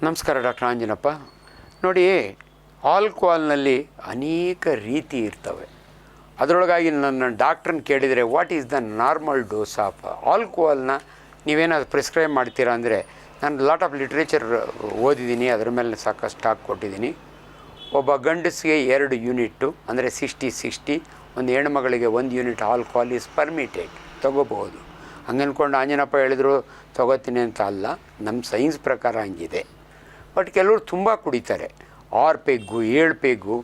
ನಮಸ್ಕಾರ ಡಾಕ್ಟರ್ ಆಂಜನಪ್ಪ. ನೋಡಿ, ಆಲ್ಕೋಹಾಲ್ನಲ್ಲಿ ಅನೇಕ ರೀತಿ ಇರ್ತವೆ. ಅದರೊಳಗಾಗಿ ನನ್ನ ಡಾಕ್ಟ್ರನ್ನ ಕೇಳಿದರೆ what is the normal dose of ಆಲ್ಕೋಹಾಲ್ನ ನೀವೇನಾದ್ರು ಪ್ರಿಸ್ಕ್ರೈಬ್ ಮಾಡ್ತೀರಾ ಅಂದರೆ, ನಾನು ಲಾಟ್ ಆಫ್ ಲಿಟ್ರೇಚರ್ ಓದಿದ್ದೀನಿ, ಅದರ ಮೇಲೆ ಸಾಕಷ್ಟು ಸ್ಟಾಕ್ ಕೊಟ್ಟಿದ್ದೀನಿ. ಒಬ್ಬ ಗಂಡಸಿಗೆ 2 ಯೂನಿಟ್ಟು ಅಂದರೆ 60-60, ಒಂದು ಹೆಣ್ಮಗಳಿಗೆ 1 ಯೂನಿಟ್ ಆಲ್ಕೋಹಾಲ್ ಈಸ್ ಪರ್ಮಿಟೆಡ್, ತೊಗೋಬಹುದು. ಹಂಗನ್ಕೊಂಡು ಆಂಜನಪ್ಪ ಹೇಳಿದ್ರು ತೊಗೋತೀನಿ ಅಂತ ಅಲ್ಲ, ನಮ್ಮ ಸೈನ್ಸ್ ಪ್ರಕಾರ ಹಂಗಿದೆ. ಬಟ್ ಕೆಲವರು ತುಂಬ ಕುಡಿತಾರೆ, 6 ಪೆಗ್ಗು 7 ಪೆಗ್ಗು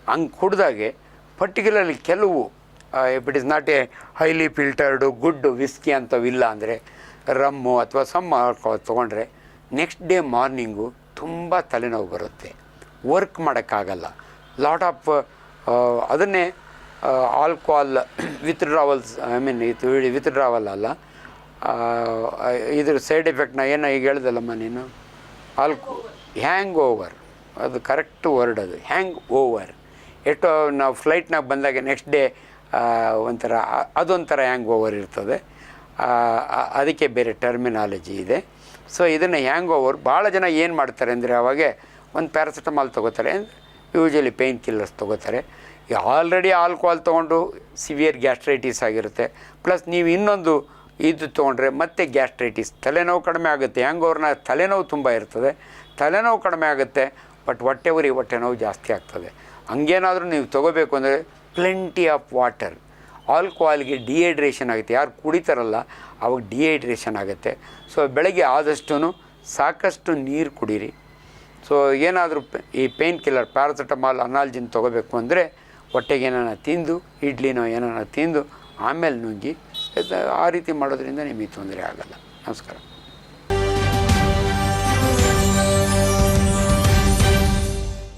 ಹಂಗೆ ಕುಡ್ದಾಗೆ ಪರ್ಟಿಕ್ಯುಲರ್ಲಿ ಕೆಲವು if it is not a highly filtered good whisky ಅಂಥವಿಲ್ಲ ಅಂದರೆ ರಮ್ಮು ಅಥವಾ ಸಮ್ ಆಲ್ಕೋಹಾಲ್ ತೊಗೊಂಡ್ರೆ ನೆಕ್ಸ್ಟ್ ಡೇ ಮಾರ್ನಿಂಗು ತುಂಬ ತಲೆನೋವು ಬರುತ್ತೆ, ವರ್ಕ್ ಮಾಡೋಕ್ಕಾಗಲ್ಲ. ಲಾಟ್ ಆಫ್ ಅದನ್ನೇ ಆಲ್ಕೋಹಾಲ್ ವಿತ್ಡ್ರಾವಲ್ಸ್, ಐ ಮೀನ್ ಇದು ವಿತ್ಡ್ರಾವಲ್ ಅಲ್ಲ, ಇದ್ರ ಸೈಡ್ ಎಫೆಕ್ಟ್ನ ಏನೋ ಈಗ ಹೇಳ್ದಲ್ಲಮ್ಮ ನೀನು, ಹ್ಯಾಂಗ್ ಓವರ್, ಅದು ಕರೆಕ್ಟ್ ವರ್ಡ್, ಅದು ಹ್ಯಾಂಗ್ ಓವರ್. ಎಷ್ಟೋ ನಾವು ಫ್ಲೈಟ್ನಾಗ ಬಂದಾಗ ನೆಕ್ಸ್ಟ್ ಡೇ ಒಂಥರ ಅದೊಂಥರ ಹ್ಯಾಂಗ್ ಓವರ್ ಇರ್ತದೆ, ಅದಕ್ಕೆ ಬೇರೆ ಟರ್ಮಿನಾಲಜಿ ಇದೆ. ಸೊ ಇದನ್ನು ಹ್ಯಾಂಗ್ ಓವರ್ ಭಾಳ ಜನ ಏನು ಮಾಡ್ತಾರೆ ಅಂದರೆ, ಅವಾಗೆ ಒಂದು ಪ್ಯಾರಾಸಿಟಮಾಲ್ ತೊಗೋತಾರೆ, ಯೂಶ್ವಲಿ ಪೇಯ್ನ್ ಕಿಲ್ಲರ್ಸ್ ತೊಗೋತಾರೆ. ಆಲ್ರೆಡಿ ಆಲ್ಕೋಹಾಲ್ ತೊಗೊಂಡು ಸಿವಿಯರ್ ಗ್ಯಾಸ್ಟ್ರೈಟಿಸ್ ಆಗಿರುತ್ತೆ, ಪ್ಲಸ್ ನೀವು ಇನ್ನೊಂದು ಇದು ತೊಗೊಂಡ್ರೆ ಮತ್ತೆ ಗ್ಯಾಸ್ಟ್ರೈಟಿಸ್, ತಲೆನೋವು ಕಡಿಮೆ ಆಗುತ್ತೆ. ಹ್ಯಾಂಗ್ ಓವರ್ನ ತಲೆನೋವು ತುಂಬ ಇರ್ತದೆ, ತಲೆನೋವು ಕಡಿಮೆ ಆಗುತ್ತೆ, ಬಟ್ ಹೊಟ್ಟೆ ನೋವು ಜಾಸ್ತಿ ಆಗ್ತದೆ. ಹಂಗೇನಾದರೂ ನೀವು ತೊಗೋಬೇಕು ಅಂದರೆ ಪ್ಲೆಂಟಿ ಆಫ್ ವಾಟರ್. ಆಲ್ಕೋಹಾಲ್ಗೆ ಡಿಹೈಡ್ರೇಷನ್ ಆಗುತ್ತೆ, ಯಾರು ಕುಡಿತಾರಲ್ಲ ಅವಾಗ ಡಿಹೈಡ್ರೇಷನ್ ಆಗುತ್ತೆ. ಸೊ ಬೆಳಗ್ಗೆ ಆದಷ್ಟು ಸಾಕಷ್ಟು ನೀರು ಕುಡೀರಿ. ಸೊ ಏನಾದರೂ ಈ ಪೇಯ್ನ್ ಕಿಲ್ಲರ್ ಪ್ಯಾರಾಸಿಟಮಾಲ್ ಅನಾಲ್ಜಿನ್ ತೊಗೋಬೇಕು ಅಂದರೆ ಹೊಟ್ಟೆಗೆ ಏನಾರ ತಿಂದು, ಇಡ್ಲಿನೋ ಏನಾರ ತಿಂದು ಆಮೇಲೆ ನುಂಗಿ, ಆ ರೀತಿ ಮಾಡೋದ್ರಿಂದ ನಿಮಗೆ ತೊಂದರೆ ಆಗೋಲ್ಲ. ನಮಸ್ಕಾರ.